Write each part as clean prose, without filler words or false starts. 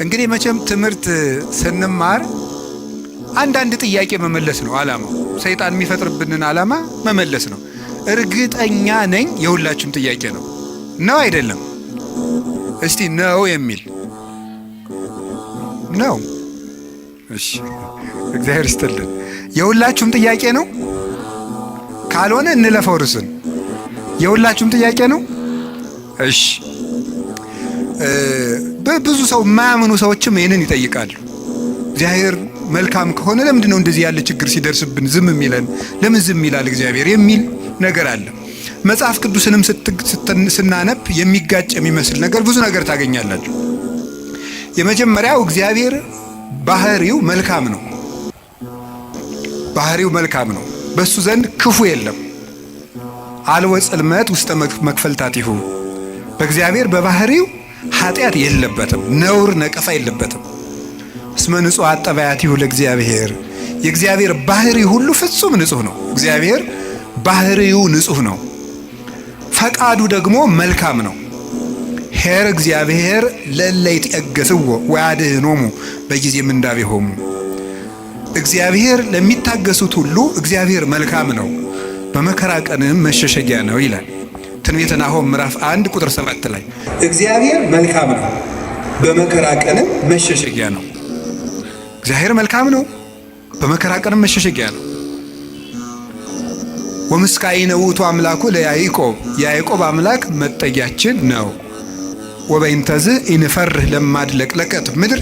እንግዲህ መቼም ትምህርት ስንማር አንዳንድ ጥያቄ መመለስ ነው ዓላማው። ሰይጣን የሚፈጥርብንን ዓላማ መመለስ ነው። እርግጠኛ ነኝ የሁላችሁም ጥያቄ ነው አይደለም? እስቲ ነው የሚል ነው። እሺ እግዚአብሔር ይስጥልን። የሁላችሁም ጥያቄ ነው። ካልሆነ እንለፈው ርስን። የሁላችሁም ጥያቄ ነው። እሺ በብዙ ሰው የማያምኑ ሰዎችም ይህንን ይጠይቃሉ። እግዚአብሔር መልካም ከሆነ ለምንድን ነው እንደዚህ ያለ ችግር ሲደርስብን ዝም የሚለን? ለምን ዝም ይላል እግዚአብሔር የሚል ነገር አለ። መጽሐፍ ቅዱስንም ስናነብ የሚጋጭ የሚመስል ነገር ብዙ ነገር ታገኛላችሁ። የመጀመሪያው እግዚአብሔር ባህሪው መልካም ነው። ባህሪው መልካም ነው። በሱ ዘንድ ክፉ የለም። አልወ ጽልመት ውስተ መክፈልታቲሁ። በእግዚአብሔር በባህሪው ኃጢአት የለበትም፣ ነውር ነቀፋ የለበትም። እስመ ንጹሕ አጠባያቲሁ ለእግዚአብሔር። የእግዚአብሔር ባህሪ ሁሉ ፍጹም ንጹሕ ነው። እግዚአብሔር ባህሪው ንጹሕ ነው። ፈቃዱ ደግሞ መልካም ነው። ኄር እግዚአብሔር ለእለ ይትዔገሥዎ ወያድኅኖሙ በጊዜ ምንዳቤሆሙ። እግዚአብሔር ለሚታገሱት ሁሉ እግዚአብሔር መልካም ነው፣ በመከራ ቀንም መሸሸጊያ ነው ይላል ትንቢተ ናሆም ምዕራፍ 1 ቁጥር 7 ላይ እግዚአብሔር መልካም ነው፣ በመከራ ቀንም መሸሸጊያ ነው። እግዚአብሔር መልካም ነው፣ በመከራ ቀንም መሸሸጊያ ነው። ወምስካኢነ ውእቱ አምላኩ ለያዕቆብ። የያዕቆብ አምላክ መጠጊያችን ነው። ወበይንተዝ ኢንፈርህ ለማድለቅለቀት ምድር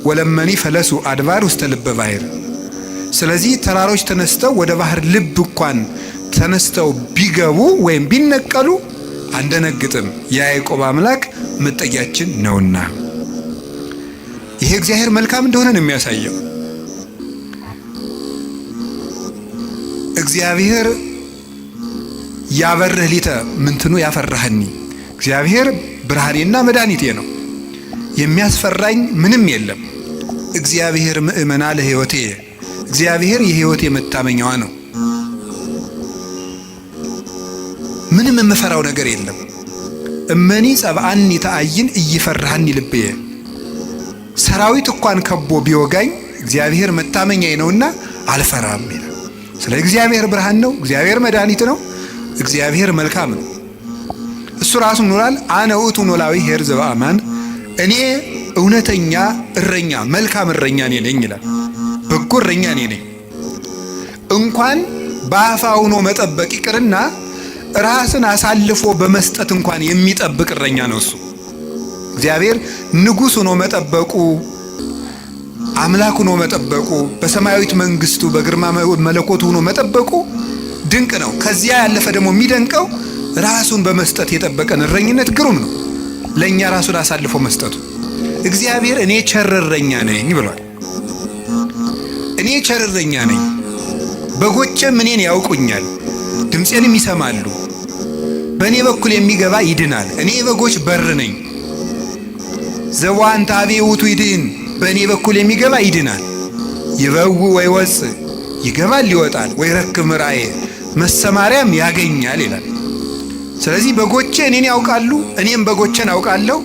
ወለመኒ ፈለሱ አድባር ውስተ ልበ ባሕር። ስለዚህ ተራሮች ተነስተው ወደ ባህር ልብ እንኳን ተነስተው ቢገቡ ወይም ቢነቀሉ አንደነግጥም፣ የያዕቆብ አምላክ መጠጊያችን ነውና። ይሄ እግዚአብሔር መልካም እንደሆነ ነው የሚያሳየው። እግዚአብሔር ያበርህ ሊተ ምንትኑ ያፈራህኒ። እግዚአብሔር ብርሃኔና መድኃኒቴ ነው፣ የሚያስፈራኝ ምንም የለም። እግዚአብሔር ምእመና ለሕይወቴ። እግዚአብሔር የሕይወቴ መታመኛዋ ነው። ምንም የምፈራው ነገር የለም። እመኒ ጸብአኒ ተአይን እይፈራህኒ ልብየ። ሰራዊት እንኳን ከቦ ቢወጋኝ እግዚአብሔር መታመኛዬ ነውና አልፈራም ይላል። ስለ እግዚአብሔር ብርሃን ነው። እግዚአብሔር መድኃኒት ነው። እግዚአብሔር መልካም ነው። እሱ ራሱ ኖራል። አነ ውእቱ ኖላዊ ኄር ዘበአማን። እኔ እውነተኛ እረኛ መልካም እረኛ እኔ ነኝ ይላል። በጎ እረኛ እኔ ነኝ። እንኳን በአፋ ሆኖ መጠበቅ ይቅርና ራስን አሳልፎ በመስጠት እንኳን የሚጠብቅ እረኛ ነው እሱ። እግዚአብሔር ንጉሥ ሆኖ መጠበቁ፣ አምላክ ሆኖ መጠበቁ፣ በሰማያዊት መንግስቱ በግርማ መለኮቱ ሆኖ መጠበቁ ድንቅ ነው። ከዚያ ያለፈ ደግሞ የሚደንቀው ራሱን በመስጠት የጠበቀን እረኝነት ግሩም ነው። ለእኛ ራሱን አሳልፎ መስጠቱ። እግዚአብሔር እኔ ቸር እረኛ ነኝ ብሏል። እኔ ቸር እረኛ ነኝ፣ በጎቼም እኔን ያውቁኛል፣ ድምፄንም ይሰማሉ። በእኔ በኩል የሚገባ ይድናል። እኔ የበጎች በር ነኝ። ዘዋንተ አቤ ውእቱ ይድን። በእኔ በኩል የሚገባ ይድናል። ይበው ወይወፅእ፣ ይገባል ይወጣል። ወይረክብ ምርአየ፣ መሰማሪያም ያገኛል ይላል። ስለዚህ በጎቼ እኔን ያውቃሉ፣ እኔም በጎቼን አውቃለሁ።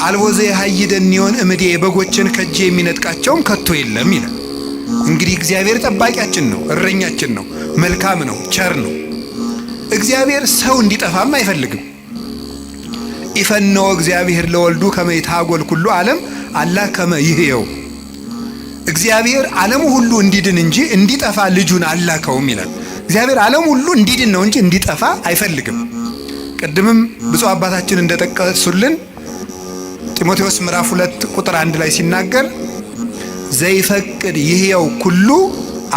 አልቦ ዘየሐይደኒዮን እምዴ፣ በጎቼን ከእጄ የሚነጥቃቸውም ከቶ የለም ይላል። እንግዲህ እግዚአብሔር ጠባቂያችን ነው፣ እረኛችን ነው፣ መልካም ነው፣ ቸር ነው። እግዚአብሔር ሰው እንዲጠፋም አይፈልግም። ኢፈነወ እግዚአብሔር ለወልዱ ከመ ይትሐጐል ኩሉ ዓለም አላ ከመ ይሕየው። እግዚአብሔር ዓለሙ ሁሉ እንዲድን እንጂ እንዲጠፋ ልጁን አላከውም ይላል። እግዚአብሔር ዓለሙ ሁሉ እንዲድን ነው እንጂ እንዲጠፋ አይፈልግም። ቅድምም ብፁዕ አባታችን እንደጠቀሱልን ጢሞቴዎስ ምዕራፍ 2 ቁጥር 1 ላይ ሲናገር ዘይፈቅድ ይሕየው ኩሉ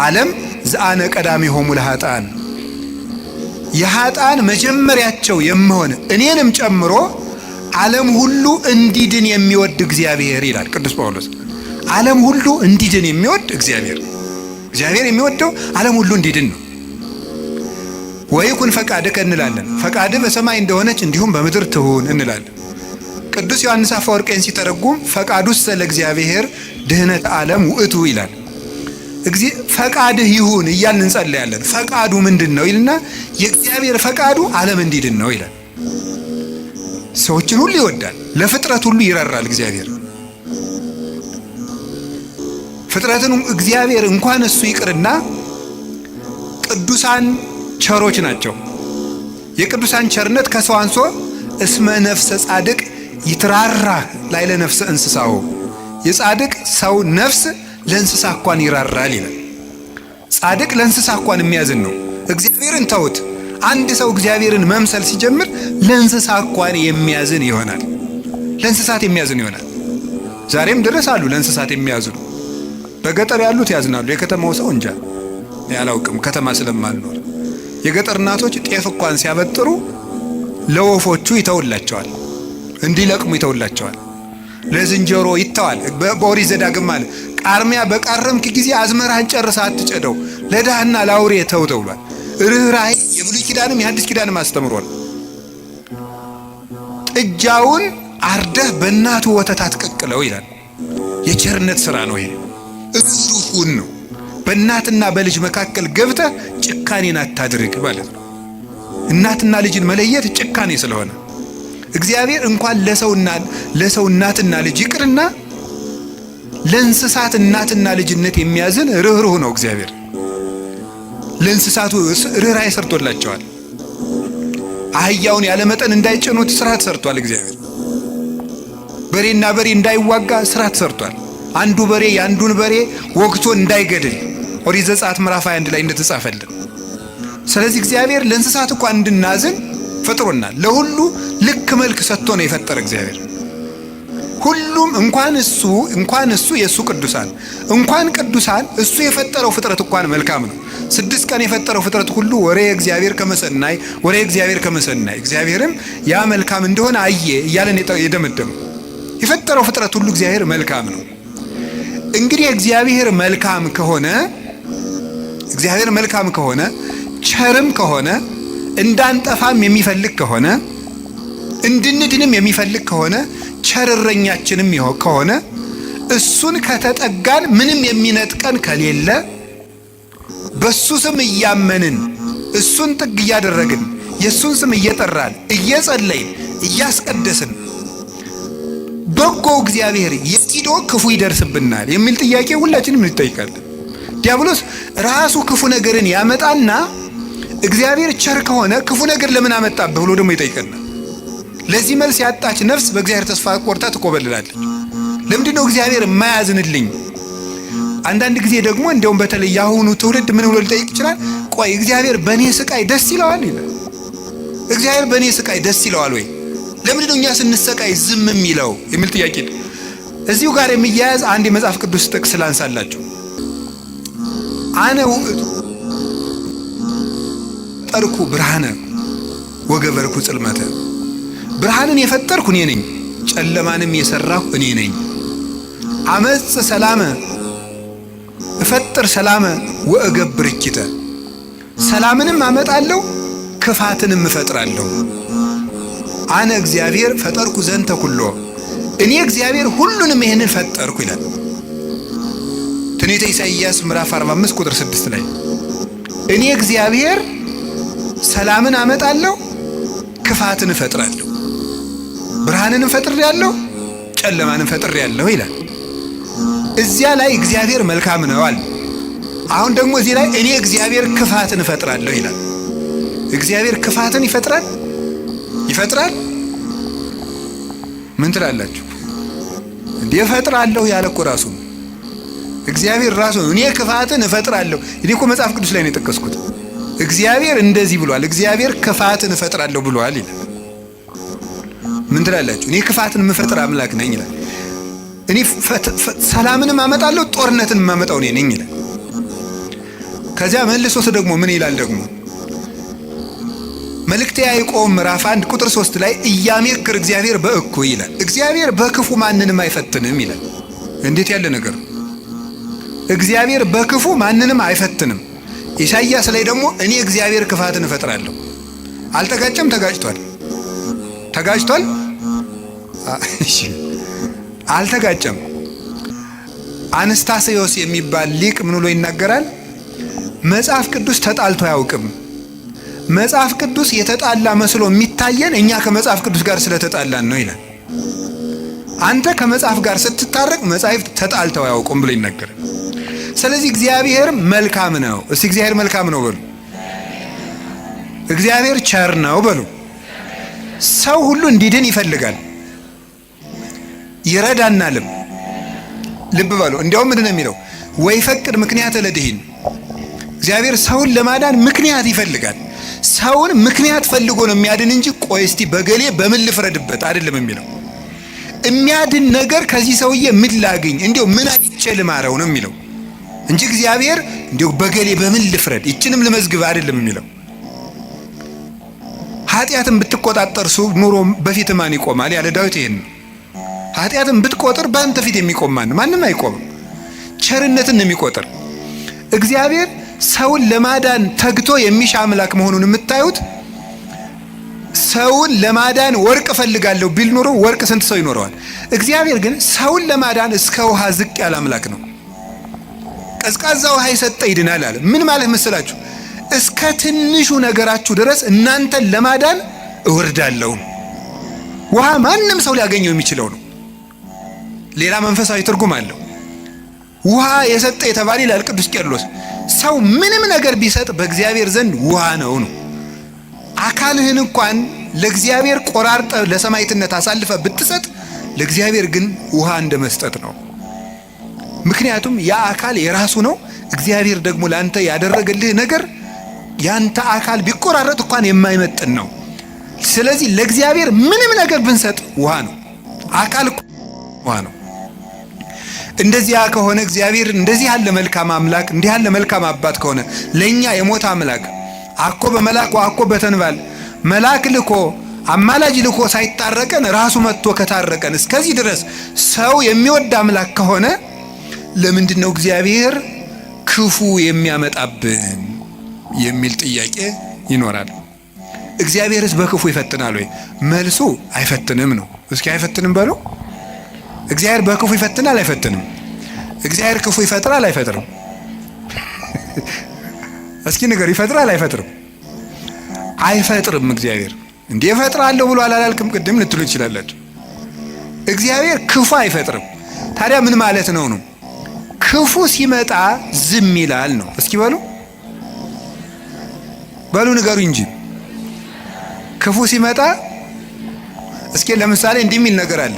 ዓለም ዘአነ ቀዳሚሆሙ ለኃጥአን። የኃጥአን መጀመሪያቸው የምሆን እኔንም ጨምሮ ዓለም ሁሉ እንዲድን የሚወድ እግዚአብሔር ይላል ቅዱስ ጳውሎስ። ዓለም ሁሉ እንዲድን የሚወድ እግዚአብሔር የሚወደው ዓለም ሁሉ እንዲድን ነው። ወይኩን ፈቃድከ እንላለን። ፈቃድህ በሰማይ እንደሆነች እንዲሁም በምድር ትሁን እንላለን። ቅዱስ ዮሐንስ አፈወርቄን ሲተረጉም ፈቃዱሰ ለእግዚአብሔር ድኅነተ ዓለም ውእቱ ይላል። ፈቃድህ ይሁን እያልን እንጸልያለን። ፈቃዱ ምንድን ነው ይልና የእግዚአብሔር ፈቃዱ ዓለም እንዲድን ነው ይላል። ሰዎችን ሁሉ ይወዳል፣ ለፍጥረት ሁሉ ይራራል እግዚአብሔር። ፍጥረትን እግዚአብሔር እንኳን እሱ ይቅርና ቅዱሳን ቸሮች ናቸው። የቅዱሳን ቸርነት ከሰው አንሶ እስመ ነፍሰ ጻድቅ ይትራራ ላይለ ነፍሰ እንስሳው የጻድቅ ሰው ነፍስ ለእንስሳ እንኳን ይራራል ይላል። ጻድቅ ለእንስሳ እንኳን የሚያዝን ነው። እግዚአብሔርን ተውት። አንድ ሰው እግዚአብሔርን መምሰል ሲጀምር ለእንስሳ እንኳን የሚያዝን ይሆናል። ለእንስሳት የሚያዝን ይሆናል። ዛሬም ድረስ አሉ ለእንስሳት የሚያዝኑ። በገጠር ያሉት ያዝናሉ። የከተማው ሰው እንጃ ያላውቅም፣ ከተማ ስለማልኖር። የገጠር እናቶች ጤፍ እንኳን ሲያበጥሩ ለወፎቹ ይተውላቸዋል፣ እንዲለቅሙ ይተውላቸዋል። ለዝንጀሮ ይተዋል። በኦሪት ዘዳግም አለ ቃርሚያ በቃረምክ ጊዜ አዝመራህን ጨርሰህ አትጨደው፣ ለድሃና ለአውሬ ተው ተብሏል። ርኅራኄ የብሉይ ኪዳንም የሐዲስ ኪዳንም አስተምሯል። ጥጃውን አርደህ በእናቱ ወተት አትቀቅለው ይላል። የቸርነት ሥራ ነው ይሄ። ሩህሩህ ነው። በእናትና በልጅ መካከል ገብተህ ጭካኔን አታድርግ ማለት ነው። እናትና ልጅን መለየት ጭካኔ ስለሆነ እግዚአብሔር እንኳን ለሰው እናትና ልጅ ይቅርና ለእንስሳት እናትና ልጅነት የሚያዝን ርኅሩህ ነው እግዚአብሔር። ለእንስሳቱ ርኅራኄ ሰርቶላቸዋል። አህያውን ያለ መጠን እንዳይጭኑት ስርዓት ሰርቷል እግዚአብሔር። በሬና በሬ እንዳይዋጋ ስርዓት ሰርቷል። አንዱ በሬ የአንዱን በሬ ወግቶ እንዳይገድል ኦሪት ዘጸአት ምዕራፍ 21 ላይ እንደተጻፈልን። ስለዚህ እግዚአብሔር ለእንስሳት እንኳን እንድናዝን ፈጥሮናል። ለሁሉ ልክ መልክ ሰጥቶ ነው የፈጠረ እግዚአብሔር። ሁሉም እንኳን እሱ የእሱ ቅዱሳን እንኳን ቅዱሳን እሱ የፈጠረው ፍጥረት እንኳን መልካም ነው። 6 ቀን የፈጠረው ፍጥረት ሁሉ ወሬ እግዚአብሔር ከመሰናይ ወሬ እግዚአብሔር ከመሰናይ እግዚአብሔርም ያ መልካም እንደሆነ አየ እያለን የደመደመው የፈጠረው ፍጥረት ሁሉ እግዚአብሔር መልካም ነው። እንግዲህ እግዚአብሔር መልካም ከሆነ ቸርም ከሆነ እንዳንጠፋም የሚፈልግ ከሆነ እንድንድንም የሚፈልግ ከሆነ ቸርረኛችንም ከሆነ እሱን ከተጠጋን ምንም የሚነጥቀን ከሌለ በሱ ስም እያመንን እሱን ጥግ እያደረግን የሱን ስም እየጠራን እየጸለይን እያስቀደስን በጎ እግዚአብሔር የቂዶ ክፉ ይደርስብናል የሚል ጥያቄ ሁላችንም እንጠይቃለን። ዲያብሎስ ራሱ ክፉ ነገርን ያመጣና እግዚአብሔር ቸር ከሆነ ክፉ ነገር ለምን አመጣብህ ብሎ ደግሞ ይጠይቀናል። ለዚህ መልስ ያጣች ነፍስ በእግዚአብሔር ተስፋ ቆርጣ ትቆበልላለች። ለምንድነው እግዚአብሔር የማያዝንልኝ? አንዳንድ ጊዜ ደግሞ እንደውም በተለይ ያሁኑ ትውልድ ምን ብሎ ሊጠይቅ ይችላል? ቆይ እግዚአብሔር በእኔ ስቃይ ደስ ይለዋል ይላል። እግዚአብሔር በእኔ ስቃይ ደስ ይለዋል ወይ? ለምንድነው እኛ ስንሰቃይ ዝም የሚለው የሚል ጥያቄ። እዚሁ ጋር የሚያያዝ አንድ የመጽሐፍ ቅዱስ ጥቅስ ላንሳላችሁ። አነ ውእቱ ጠርኩ ብርሃነ ወገበርኩ ጽልመተ። ብርሃንን የፈጠርኩ እኔ ነኝ፣ ጨለማንም የሰራሁ እኔ ነኝ። አመጽ ሰላመ እፈጥር ሰላመ ወእገብር እኪተ። ሰላምንም አመጣለሁ ክፋትንም እፈጥራለሁ። አነ እግዚአብሔር ፈጠርኩ ዘንተ ኩሎ። እኔ እግዚአብሔር ሁሉንም ይሄንን ፈጠርኩ ይላል ትንቢተ ኢሳይያስ ምዕራፍ 45 ቁጥር 6 ላይ። እኔ እግዚአብሔር ሰላምን አመጣለሁ ክፋትን እፈጥራለሁ፣ ብርሃንንም ፈጥሬያለሁ ጨለማንም ፈጥሬያለሁ ይላል። እዚያ ላይ እግዚአብሔር መልካም ነው አለ። አሁን ደግሞ እዚህ ላይ እኔ እግዚአብሔር ክፋትን እፈጥራለሁ ይላል። እግዚአብሔር ክፋትን ይፈጥራል? ምን ትላላችሁ? እንዴ እፈጥራለሁ ያለ እኮ ራሱ እግዚአብሔር ራሱ እኔ ክፋትን እፈጥራለሁ። እኔ እኮ መጽሐፍ ቅዱስ ላይ ነው የጠቀስኩት። እግዚአብሔር እንደዚህ ብሏል፣ እግዚአብሔር ክፋትን እፈጥራለሁ ብሏል ይላል። ምን ትላላችሁ? እኔ ክፋትን የምፈጥር አምላክ ነኝ ይላል። እኔ ሰላምንም አመጣለሁ ጦርነትን የማመጣው እኔ ነኝ ይላል። ከዚያ መልሶት ደግሞ ምን ይላል? ደግሞ መልእክተ ያዕቆብ ምዕራፍ 1 ቁጥር 3 ላይ እያሜክር እግዚአብሔር በእኩይ ይላል። እግዚአብሔር በክፉ ማንንም አይፈትንም ይላል። እንዴት ያለ ነገር! እግዚአብሔር በክፉ ማንንም አይፈትንም። ኢሳይያስ ላይ ደግሞ እኔ እግዚአብሔር ክፋትን እፈጥራለሁ። አልተጋጨም? ተጋጭቷል? እሺ አልተጋጨም። አንስታሴዎስ የሚባል ሊቅ ምን ብሎ ይናገራል? መጽሐፍ ቅዱስ ተጣልቶ አያውቅም። መጽሐፍ ቅዱስ የተጣላ መስሎ የሚታየን እኛ ከመጽሐፍ ቅዱስ ጋር ስለተጣላን ነው ይላል። አንተ ከመጽሐፍ ጋር ስትታረቅ መጻሕፍት ተጣልተው አያውቁም ብሎ ይናገራል። ስለዚህ እግዚአብሔር መልካም ነው። እስቲ እግዚአብሔር መልካም ነው በሉ። እግዚአብሔር ቸር ነው በሉ። ሰው ሁሉ እንዲድን ይፈልጋል፣ ይረዳናልም። ልብ በሉ። እንዲያውም ምንድን ነው የሚለው? ወይፈቅድ ምክንያት ለድኂን። እግዚአብሔር ሰውን ለማዳን ምክንያት ይፈልጋል። ሰውን ምክንያት ፈልጎ ነው የሚያድን እንጂ ቆይ እስቲ በገሌ በምን ልፍረድበት አይደለም የሚለው። የሚያድን ነገር ከዚህ ሰውዬ ምን ላግኝ፣ እንዲያው ምን አይቼ ልማረው ነው የሚለው እንጂ እግዚአብሔር እንዲያው በገሌ በምን ልፍረድ ይችንም ልመዝግብ አይደለም የሚለው። ኃጢአትን ብትቆጣጠር ኑሮ በፊት ማን ይቆማል ያለ ዳዊት ይሄን ነው። ኃጢአትን ብትቆጥር በአንተ ፊት የሚቆም ማንም አይቆምም። ቸርነትን ነው የሚቆጥር። እግዚአብሔር ሰውን ለማዳን ተግቶ የሚሻ አምላክ መሆኑን የምታዩት ሰውን ለማዳን ወርቅ እፈልጋለሁ ቢል ኖሮ ወርቅ ስንት ሰው ይኖረዋል? እግዚአብሔር ግን ሰውን ለማዳን እስከ ውሃ ዝቅ ያለ አምላክ ነው። ቀዝቃዛ ውሃ የሰጠ ይድናል አለ። ምን ማለት መስላችሁ? እስከ ትንሹ ነገራችሁ ድረስ እናንተን ለማዳን እወርዳለሁ። ውሃ ማንም ሰው ሊያገኘው የሚችለው ነው። ሌላ መንፈሳዊ ትርጉም አለው። ውሃ የሰጠ የተባለ ይላል ቅዱስ ቄርሎስ። ሰው ምንም ነገር ቢሰጥ በእግዚአብሔር ዘንድ ውሃ ነው። አካልህን እንኳን ለእግዚአብሔር ቆራርጠ ለሰማዕትነት አሳልፈ ብትሰጥ ለእግዚአብሔር ግን ውሃ እንደመስጠት ነው። ምክንያቱም ያ አካል የራሱ ነው። እግዚአብሔር ደግሞ ላንተ ያደረገልህ ነገር ያንተ አካል ቢቆራረጥ እንኳን የማይመጥን ነው። ስለዚህ ለእግዚአብሔር ምንም ነገር ብንሰጥ ውሃ ነው። አካል ውሃ ነው። እንደዚያ ከሆነ እግዚአብሔር እንደዚህ ያለ መልካም አምላክ እንዲህ ያለ መልካም አባት ከሆነ ለኛ የሞት አምላክ አኮ በመላክ ወአኮ በተንባል መላክ ልኮ አማላጅ ልኮ ሳይታረቀን ራሱ መጥቶ ከታረቀን እስከዚህ ድረስ ሰው የሚወድ አምላክ ከሆነ ለምንድነው እግዚአብሔር ክፉ የሚያመጣብን የሚል ጥያቄ ይኖራል። እግዚአብሔርስ በክፉ ይፈትናል ወይ? መልሱ አይፈትንም ነው። እስኪ አይፈትንም በሉ። እግዚአብሔር በክፉ ይፈትናል አይፈትንም? እግዚአብሔር ክፉ ይፈጥራል አይፈጥርም? እስኪ ነገር ይፈጥራል አይፈጥርም? አይፈጥርም። እግዚአብሔር እንዴ እፈጥራለሁ ብሎ አላልክም ቅድም ልትሉ ይችላላችሁ። እግዚአብሔር ክፉ አይፈጥርም። ታዲያ ምን ማለት ነው? ክፉ ሲመጣ ዝም ይላል ነው። እስኪ በሉ ንገሩ እንጂ ክፉ ሲመጣ እስኪ ለምሳሌ እንዲህ የሚል ነገር አለ።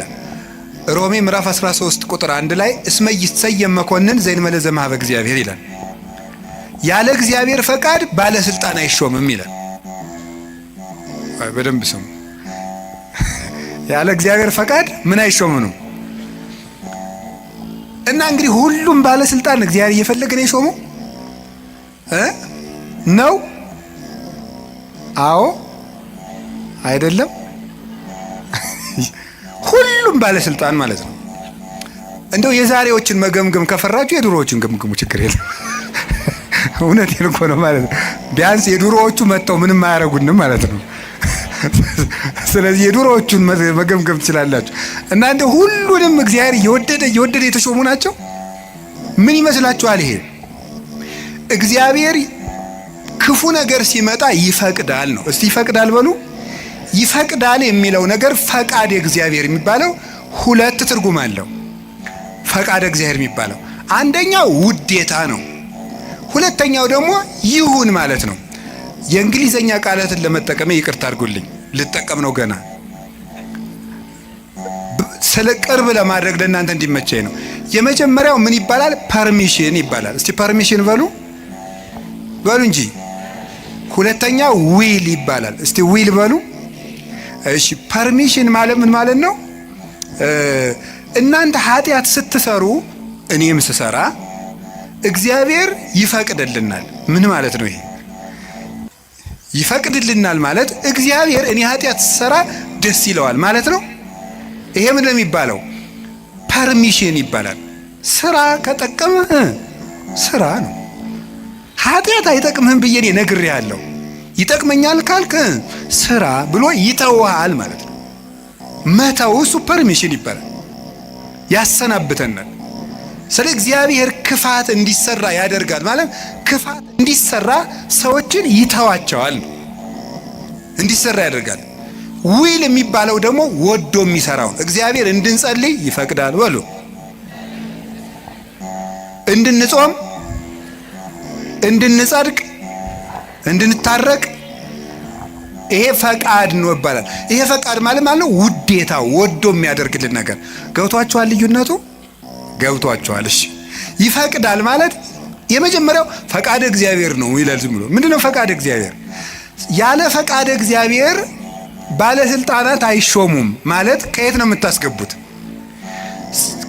ሮሜ ምዕራፍ 13 ቁጥር 1 ላይ እስመ ይሰየም መኮንን ዘእንበለ ዘእምኀበ እግዚአብሔር ይላል። ያለ እግዚአብሔር ፈቃድ ባለስልጣን አይሾምም ይላል። በደንብ ስሙ። ያለ እግዚአብሔር ፈቃድ ምን አይሾምም ነው። እና እንግዲህ ሁሉም ባለስልጣን እግዚአብሔር እየፈለገ ነው የሾመው ነው? አዎ አይደለም? ሁሉም ባለስልጣን ማለት ነው። እንደው የዛሬዎችን መገምገም ከፈራችሁ የድሮዎችን ገምግሙ፣ ችግር የለም። እውነቴን እኮ ነው ማለት ነው። ቢያንስ የድሮዎቹ መጥተው ምንም አያረጉንም ማለት ነው። ስለዚህ የድሮዎቹን መገምገም ትችላላችሁ። እና እንደው ሁሉንም እግዚአብሔር እየወደደ የተሾሙ ናቸው። ምን ይመስላችኋል? ይሄ እግዚአብሔር ክፉ ነገር ሲመጣ ይፈቅዳል ነው። እስቲ ይፈቅዳል በሉ። ይፈቅዳል የሚለው ነገር ፈቃድ እግዚአብሔር የሚባለው ሁለት ትርጉም አለው። ፈቃድ እግዚአብሔር የሚባለው አንደኛው ውዴታ ነው። ሁለተኛው ደግሞ ይሁን ማለት ነው። የእንግሊዘኛ ቃላትን ለመጠቀም ይቅርታ አድርጉልኝ፣ ልጠቀም ነው ገና ስለ ቅርብ ለማድረግ ለእናንተ እንዲመቸኝ ነው። የመጀመሪያው ምን ይባላል? ፐርሚሽን ይባላል። እስቲ ፐርሚሽን በሉ እንጂ። ሁለተኛው ዊል ይባላል። እስቲ ዊል በሉ። እሺ ፐርሚሽን ማለት ምን ማለት ነው? እናንተ ኃጢአት ስትሰሩ እኔም ስሰራ እግዚአብሔር ይፈቅድልናል። ምን ማለት ነው ይሄ? ይፈቅድልናል ማለት እግዚአብሔር እኔ ኃጢአት ስሰራ ደስ ይለዋል ማለት ነው። ይሄ ምን የሚባለው? ፐርሚሽን ይባላል። ስራ ከጠቀመህ ስራ ነው። ኃጢአት አይጠቅምህም ብዬ እኔ ነግሬሃለሁ፣ ይጠቅመኛል ካልክ ስራ ብሎ ይተውሃል ማለት ነው። መተው እሱ ፐርሚሽን ይባላል። ያሰናብተናል። ስለ እግዚአብሔር ክፋት እንዲሰራ ያደርጋል ማለት ክፋት እንዲሰራ ሰዎችን ይተዋቸዋል፣ እንዲሰራ ያደርጋል። ዊል የሚባለው ደግሞ ወዶ የሚሰራው እግዚአብሔር እንድንጸልይ ይፈቅዳል በሉ፣ እንድንጾም፣ እንድንጸድቅ፣ እንድንታረቅ ይሄ ፈቃድ ነው ይባላል። ይሄ ፈቃድ ማለት ነው ውዴታ፣ ወዶ የሚያደርግልን ነገር። ገብቷችኋል? ልዩነቱ ገብቷችኋል? እሺ ይፈቅዳል ማለት የመጀመሪያው ፈቃድ እግዚአብሔር ነው ይላል። ዝም ብሎ ምንድነው ፈቃድ እግዚአብሔር? ያለ ፈቃድ እግዚአብሔር ባለስልጣናት አይሾሙም ማለት ከየት ነው የምታስገቡት?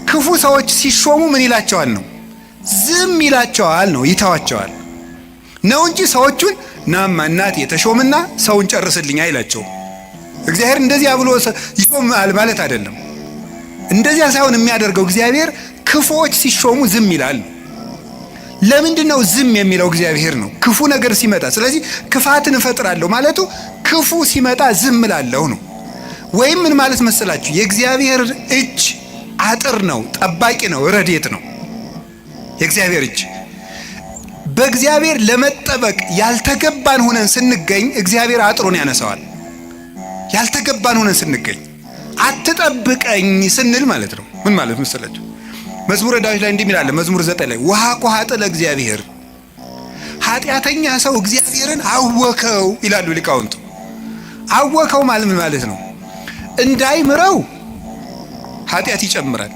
ክፉ ሰዎች ሲሾሙ ምን ይላቸዋል ነው? ዝም ይላቸዋል ነው፣ ይተዋቸዋል ነው እንጂ ሰዎቹን ናማ እናት የተሾምና ሰውን ጨርስልኝ አይላቸውም። እግዚአብሔር እንደዚያ ብሎ ይሾማል ማለት አይደለም። እንደዚያ ሳይሆን የሚያደርገው እግዚአብሔር ክፉዎች ሲሾሙ ዝም ይላል። ለምንድን ነው ዝም የሚለው? እግዚአብሔር ነው ክፉ ነገር ሲመጣ። ስለዚህ ክፋትን እፈጥራለሁ ማለቱ ክፉ ሲመጣ ዝም እላለሁ ነው። ወይም ምን ማለት መሰላችሁ? የእግዚአብሔር እጅ አጥር ነው፣ ጠባቂ ነው፣ ረድኤት ነው የእግዚአብሔር እጅ። በእግዚአብሔር ለመጠበቅ ያልተገባን ሆነን ስንገኝ እግዚአብሔር አጥሩን ያነሳዋል። ያልተገባን ሆነን ስንገኝ አትጠብቀኝ ስንል ማለት ነው። ምን ማለት መሰላችሁ? መዝሙረ ዳዊት ላይ እንዲህ ይላል፣ መዝሙር 9 ላይ ውሃ ቆሃጠ ለእግዚአብሔር፣ ኃጢአተኛ ሰው እግዚአብሔርን አወከው ይላሉ ሊቃውንቱ። አወከው ማለት ምን ማለት ነው? እንዳይምረው ኃጢአት ይጨምራል፣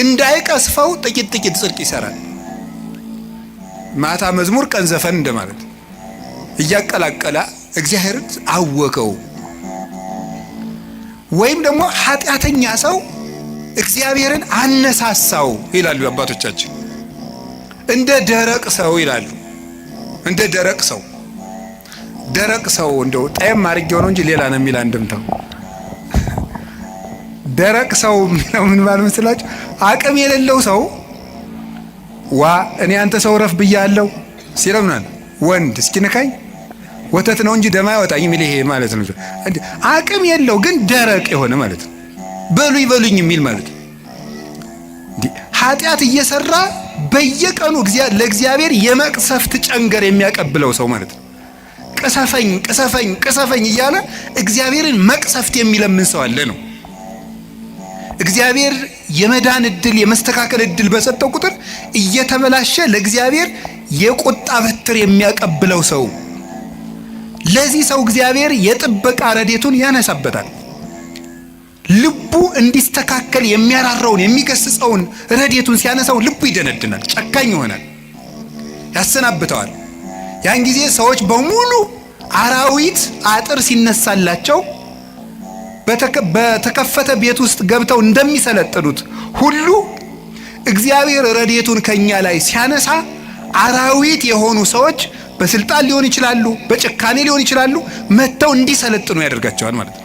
እንዳይቀስፈው ጥቂት ጥቂት ጽድቅ ይሰራል። ማታ መዝሙር ቀን ዘፈን እንደማለት እያቀላቀለ እግዚአብሔርን አወከው። ወይም ደግሞ ኃጢአተኛ ሰው እግዚአብሔርን አነሳሳው ይላሉ አባቶቻችን። እንደ ደረቅ ሰው ይላሉ። እንደ ደረቅ ሰው፣ ደረቅ ሰው እንደው ጣይም አድርጌው ነው እንጂ ሌላ ነው የሚል አንድምታው። ደረቅ ሰው የሚለው ምን ማለት መስላችሁ? አቅም የሌለው ሰው ዋ እኔ አንተ ሰው ረፍ ብያለሁ ሲለምናል ወንድ እስኪነካኝ ወተት ነው እንጂ ደም አይወጣኝ የሚል ይሄ ማለት ነው። አቅም የለው ግን ደረቅ የሆነ ማለት ነው። በሉኝ በሉኝ የሚል ማለት ነው። ኃጢአት እየሰራ በየቀኑ ለእግዚአብሔር የመቅሰፍት ጨንገር የሚያቀብለው ሰው ማለት ነው። ቅሰፈኝ ቅሰፈኝ ቅሰፈኝ እያለ እግዚአብሔርን መቅሰፍት የሚለምን ሰው አለ ነው። እግዚአብሔር የመዳን እድል የመስተካከል እድል በሰጠው ቁጥር እየተበላሸ ለእግዚአብሔር የቁጣ በትር የሚያቀብለው ሰው፣ ለዚህ ሰው እግዚአብሔር የጥበቃ ረድኤቱን ያነሳበታል። ልቡ እንዲስተካከል የሚያራራውን የሚገስጸውን ረድኤቱን ሲያነሳው ልቡ ይደነድናል፣ ጨካኝ ይሆናል፣ ያሰናብተዋል። ያን ጊዜ ሰዎች በሙሉ አራዊት አጥር ሲነሳላቸው በተከፈተ ቤት ውስጥ ገብተው እንደሚሰለጥኑት ሁሉ እግዚአብሔር ረድኤቱን ከኛ ላይ ሲያነሳ አራዊት የሆኑ ሰዎች በስልጣን ሊሆን ይችላሉ፣ በጭካኔ ሊሆን ይችላሉ፣ መጥተው እንዲሰለጥኑ ያደርጋቸዋል ማለት ነው።